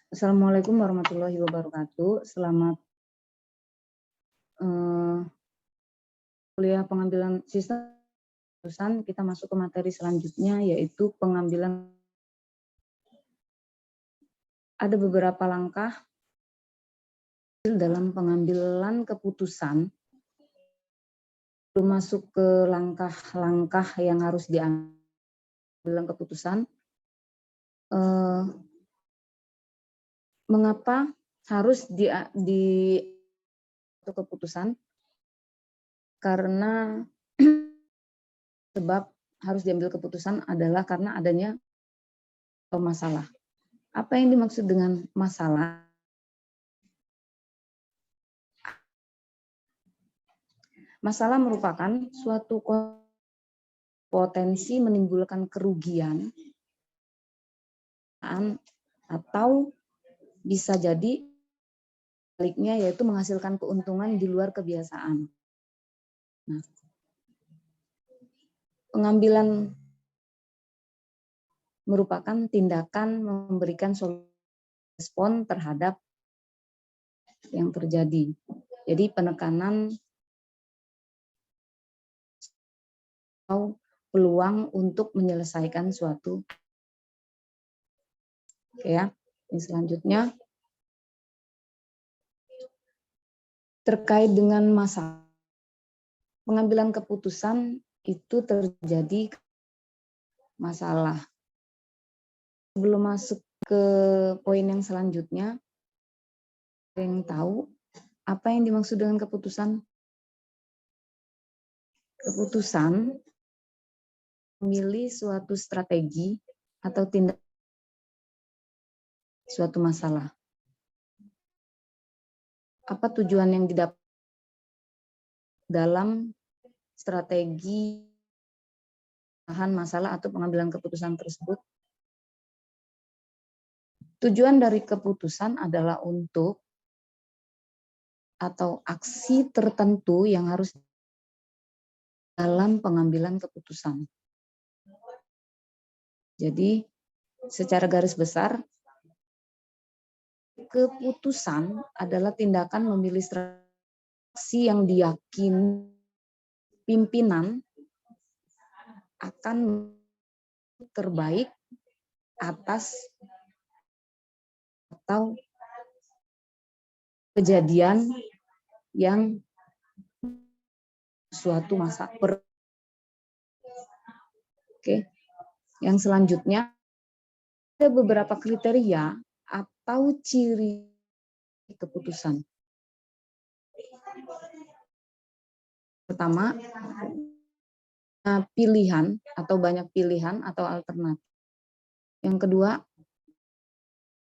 Assalamualaikum warahmatullahi wabarakatuh. Selamat kuliah pengambilan sistem keputusan. Kita masuk ke materi selanjutnya, yaitu pengambilan. Ada beberapa langkah dalam pengambilan keputusan. Sebelum masuk ke langkah-langkah yang harus diambil dalam keputusan, mengapa harus di keputusan? Karena sebab harus diambil keputusan adalah karena adanya masalah. Apa yang dimaksud dengan masalah? Masalah merupakan suatu potensi menimbulkan kerugian atau bisa jadi sebaliknya, yaitu menghasilkan keuntungan di luar kebiasaan. Nah, pengambilan merupakan tindakan memberikan respon terhadap yang terjadi. Jadi penekanan atau peluang untuk menyelesaikan suatu. Oke ya, ini selanjutnya terkait dengan masalah. Pengambilan keputusan itu terjadi masalah. Sebelum masuk ke poin yang selanjutnya, yang tahu apa yang dimaksud dengan keputusan? Keputusan memilih suatu strategi atau tindakan suatu masalah. Apa tujuan yang didapat dalam strategi bahan masalah atau pengambilan keputusan tersebut? Tujuan dari keputusan adalah untuk atau aksi tertentu yang harus dalam pengambilan keputusan. Jadi, secara garis besar, keputusan adalah tindakan memilih strategi yang diyakini pimpinan akan terbaik atas atau kejadian yang suatu masa. Oke. Yang selanjutnya, ada beberapa kriteria atau ciri keputusan. Pertama, pilihan atau banyak pilihan atau alternatif. Yang kedua,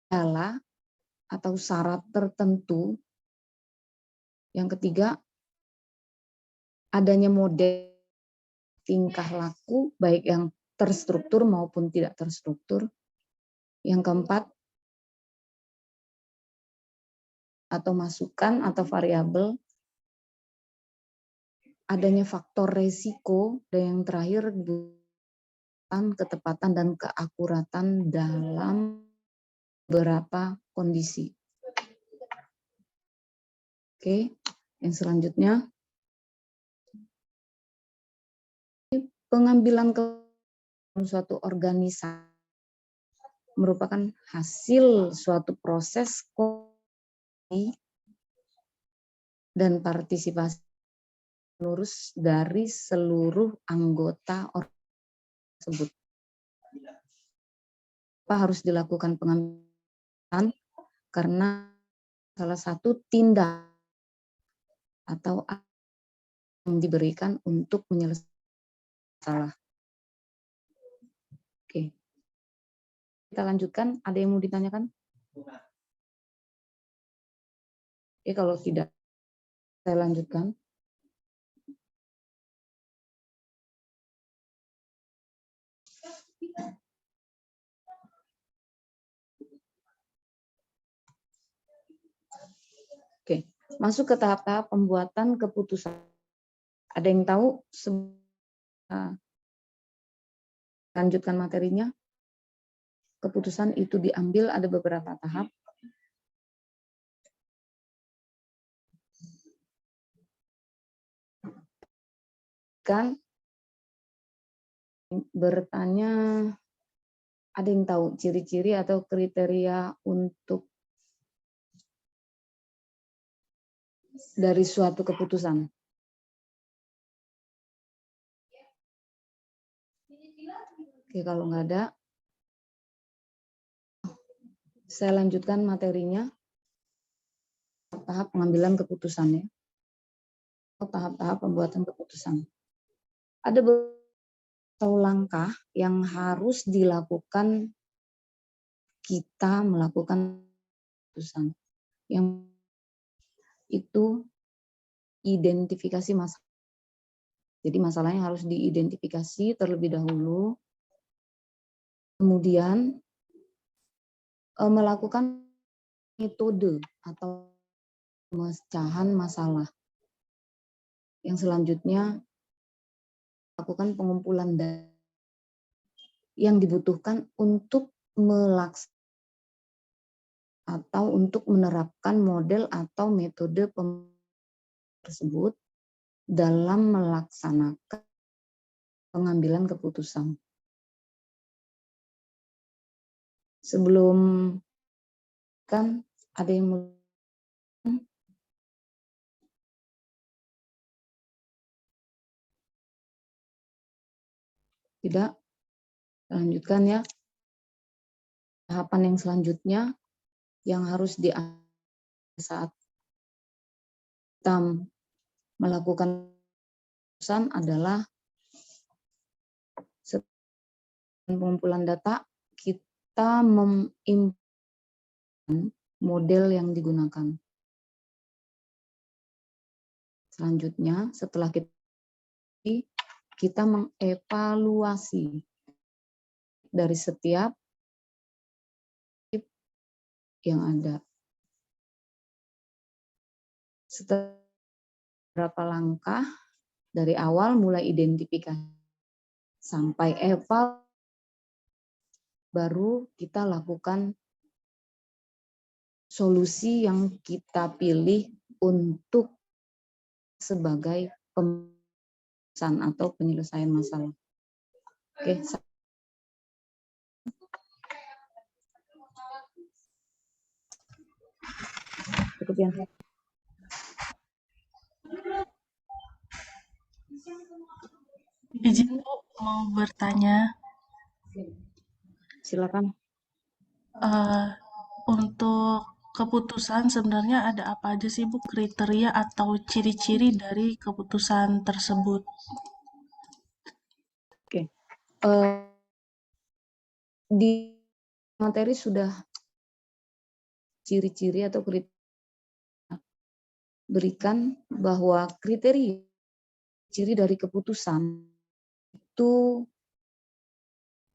kendala atau syarat tertentu. Yang ketiga, adanya model tingkah laku baik yang terstruktur maupun tidak terstruktur. Yang keempat, atau masukan atau variabel, adanya faktor resiko, dan yang terakhir ketepatan dan keakuratan dalam beberapa kondisi. Oke, yang selanjutnya, pengambilan keputusan suatu organisasi merupakan hasil suatu proses dan partisipasi lurus dari seluruh anggota organisasi tersebut. Apa harus dilakukan pengambilan? Karena salah satu tindak atau yang diberikan untuk menyelesaikan masalah. Oke. Kita lanjutkan. Ada yang mau ditanyakan? Kalau tidak, saya lanjutkan. Oke, masuk ke tahap-tahap pembuatan keputusan. Ada yang tahu? Lanjutkan materinya. keputusan itu diambil ada beberapa tahap. Kan bertanya, ada yang tahu ciri-ciri atau kriteria untuk dari suatu keputusan? Oke, kalau nggak ada, saya lanjutkan materinya. Tahap pengambilan keputusan ya. Tahap-tahap pembuatan keputusan. Ada beberapa langkah yang harus dilakukan kita melakukan keputusan. Yang itu identifikasi masalah. Jadi masalahnya harus diidentifikasi terlebih dahulu. Kemudian melakukan metode atau pemecahan masalah. Yang selanjutnya lakukan pengumpulan data yang dibutuhkan untuk melaksanakan atau untuk menerapkan model atau metode tersebut dalam melaksanakan pengambilan keputusan. Sebelum kan ada yang tidak, lanjutkan ya. Tahapan yang selanjutnya yang harus diambil saat kita melakukan keputusan adalah pengumpulan data, kita mengimplementasikan model yang digunakan. Selanjutnya, setelah kita mengevaluasi dari setiap yang ada. Setelah beberapa langkah dari awal mulai identifikasi sampai evaluasi, baru kita lakukan solusi yang kita pilih untuk sebagai pemeriksaan atau penyelesaian masalah. Oke. Cukup ya. Izin Bu, mau bertanya. Silakan. Untuk keputusan sebenarnya ada apa aja sih Bu kriteria atau ciri-ciri dari keputusan tersebut? Oke. Di materi sudah ciri-ciri atau kriteria berikan bahwa kriteria ciri dari keputusan itu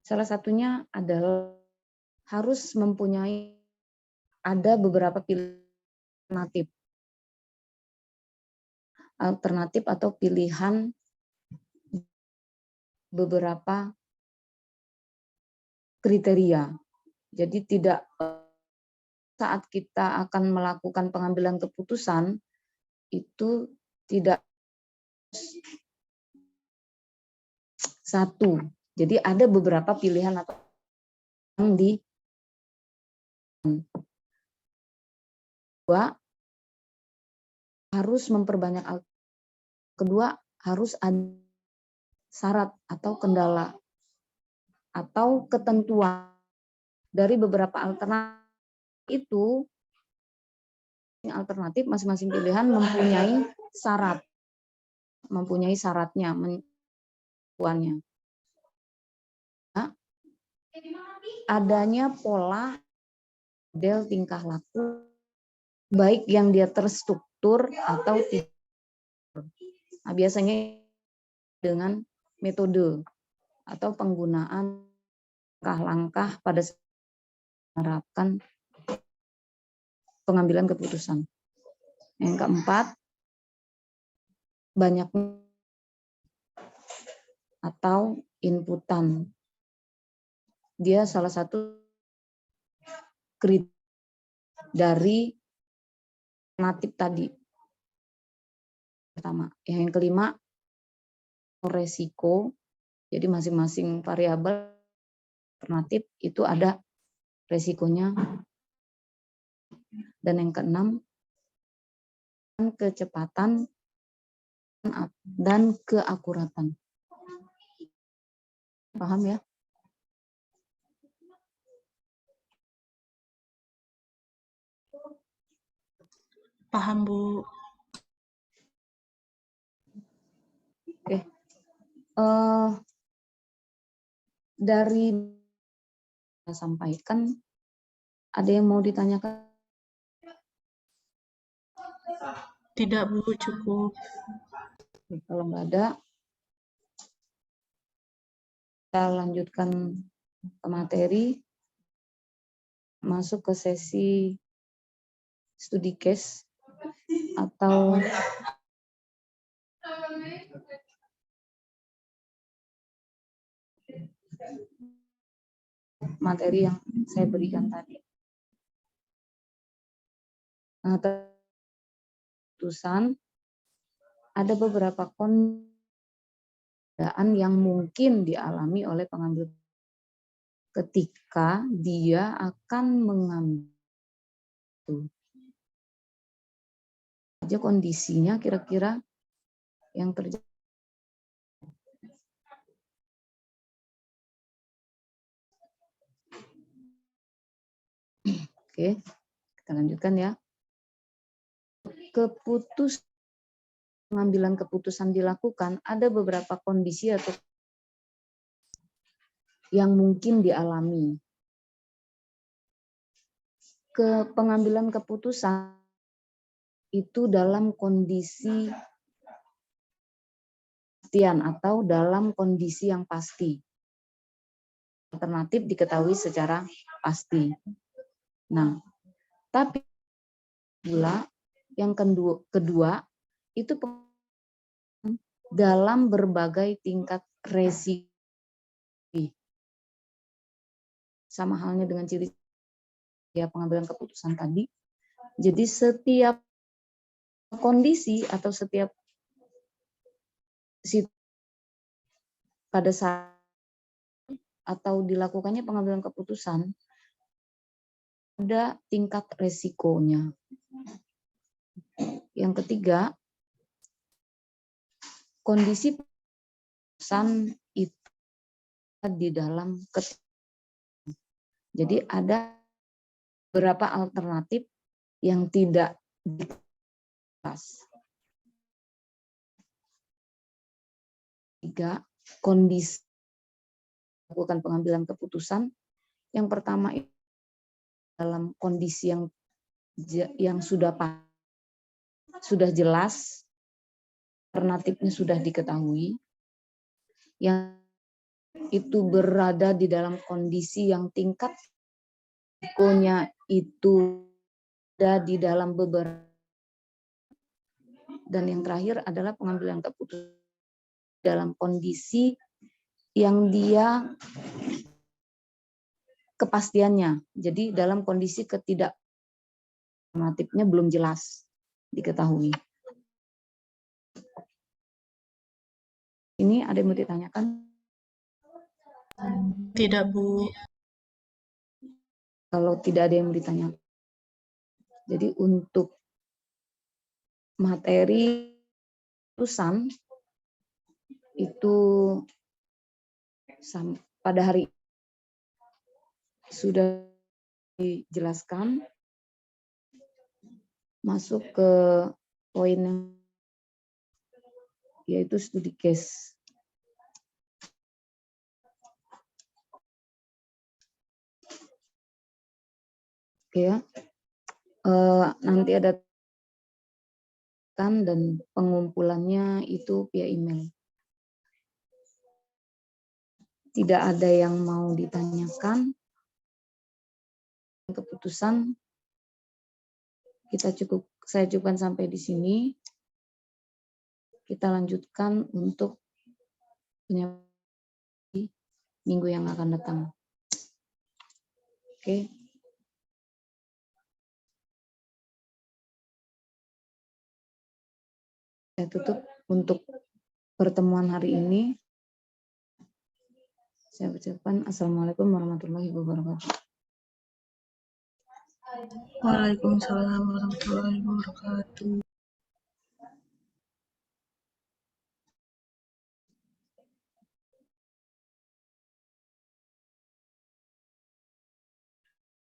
salah satunya adalah harus mempunyai ada beberapa alternatif atau pilihan beberapa kriteria. Jadi tidak saat kita akan melakukan pengambilan keputusan itu tidak satu. Jadi ada beberapa pilihan atau yang kedua harus memperbanyak, kedua harus ada syarat atau kendala atau ketentuan dari beberapa alternatif itu. Alternatif masing-masing pilihan mempunyai syaratnya, ketentuannya. Adanya pola model tingkah laku baik yang dia terstruktur atau tidak. Nah, biasanya dengan metode atau penggunaan langkah-langkah pada menerapkan pengambilan keputusan. Yang keempat, banyak atau inputan. Dia salah satu kriteria dari alternatif tadi. Pertama, yang kelima resiko. Jadi masing-masing variabel alternatif itu ada resikonya. Dan yang keenam, kecepatan dan keakuratan. Paham ya? Paham, Bu. Oke. Dari sampaikan, ada yang mau ditanyakan? Tidak, Bu, cukup. Kalau nggak ada, kita lanjutkan ke materi, masuk ke sesi studi case atau materi yang saya berikan tadi. Nah, keputusan ada beberapa keadaan yang mungkin dialami oleh pengambil ketika dia akan mengambil aja kondisinya kira-kira yang terjadi. Oke, kita lanjutkan ya. Pengambilan keputusan dilakukan, ada beberapa kondisi atau yang mungkin dialami. Pengambilan keputusan itu dalam kondisi kepastian atau dalam kondisi yang pasti. Alternatif diketahui secara pasti. Nah, tapi pula yang kedua itu dalam berbagai tingkat resiko. Sama halnya dengan ciri pengambilan keputusan tadi. Jadi setiap kondisi atau setiap pada saat atau dilakukannya pengambilan keputusan ada tingkat resikonya. Yang ketiga, kondisi keputusan itu di dalam jadi ada beberapa alternatif yang tidak dibahas. Tiga, kondisi melakukan pengambilan keputusan. Yang pertama dalam kondisi yang sudah jelas, alternatifnya sudah diketahui, yang itu berada di dalam kondisi yang tingkat risikonya itu ada di dalam beberapa. Dan yang terakhir adalah pengambilan keputusan dalam kondisi yang dia kepastiannya. Jadi dalam kondisi alternatifnya belum jelas diketahui. Ini ada yang mau ditanyakan? Tidak, Bu. Kalau tidak ada yang mau ditanyakan. Jadi untuk materi keputusan itu pada hari sudah dijelaskan. Masuk ke poin yang yaitu studi case. Oke ya. Nanti ada dan pengumpulannya itu via email. Tidak ada yang mau ditanyakan. Keputusan saya cukupkan sampai di sini. Kita lanjutkan untuk minggu yang akan datang. Oke. Saya tutup untuk pertemuan hari ini. Saya ucapkan Assalamualaikum warahmatullahi wabarakatuh. Waalaikumsalam warahmatullahi wabarakatuh.